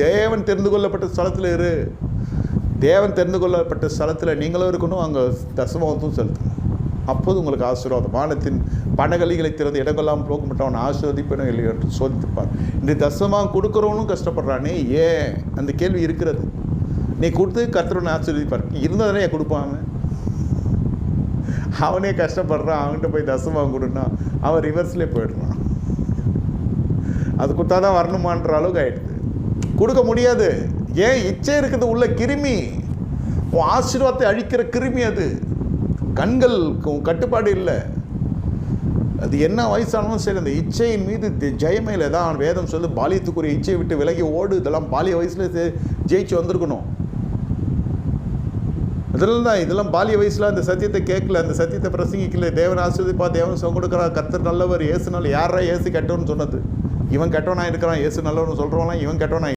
தேவன் தெரிந்து கொள்ளப்பட்ட ஸ்தலத்தில் இரு. தேவன் தெரிந்து கொள்ளப்பட்ட ஸ்தலத்தில் நீங்களும் இருக்கணும், அங்கே தசமத்தும் செலுத்தணும். அப்போது உங்களுக்கு ஆசீர்வாதம். வானத்தின் பணகலிகளை திறந்து இடங்கொள்ளாமல் போகப்பட்ட அவன் ஆசீர்வதிப்பனும் இல்லையோ என்று சோதித்துப்பார். இந்த தசமாக கொடுக்குறவனும் கஷ்டப்படுறானே, ஏன் அந்த கேள்வி இருக்கிறது. நீ கொடுத்து கர்த்தரவனை ஆசீர்வதிப்பார். இருந்ததானே கொடுப்பான். அவனே கஷ்டப்படுறான், அவன்கிட்ட போய் தசமாக கொடுன்னா அவன் ரிவர்ஸ்லேயே போயிடுறான். அது கொடுத்தா தான் வரணுமான்ற அளவுக்கு ஆகிடுது. கொடுக்க முடியாது. ஏன்? இச்சை இருக்குது உள்ள கிருமி, உன் ஆசீர்வாதத்தை அழிக்கிற கிருமி அது. கண்கள் கட்டுப்பாடு இல்லை. அது என்ன வயசானாலும் சரி, அந்த இச்சையின் மீது ஜெயமே இல்லை. தான் வேதம் சொல்லு, பாலியத்துக்குரிய இச்சையை விட்டு விலகி ஓடு. இதெல்லாம் பாலிய வயசில் ஜெயிச்சு வந்திருக்கணும். இதெல்லாம் பாலிய வயசில் அந்த சத்தியத்தை கேட்கல, அந்த சத்தியத்தை பிரசங்கிக்கல. தேவன் ஆசீர்வதிப்பா, தேவன் சொங்க கொடுக்குறா, கர்த்தர் நல்லவர், இயேசுனால யாரா இயேசு கெட்டவன்னு சொன்னது? இவன் கெட்டவனா இருக்கிறான், இயேசு நல்லவன்னு சொல்கிறவனா இவன் கெட்டவனா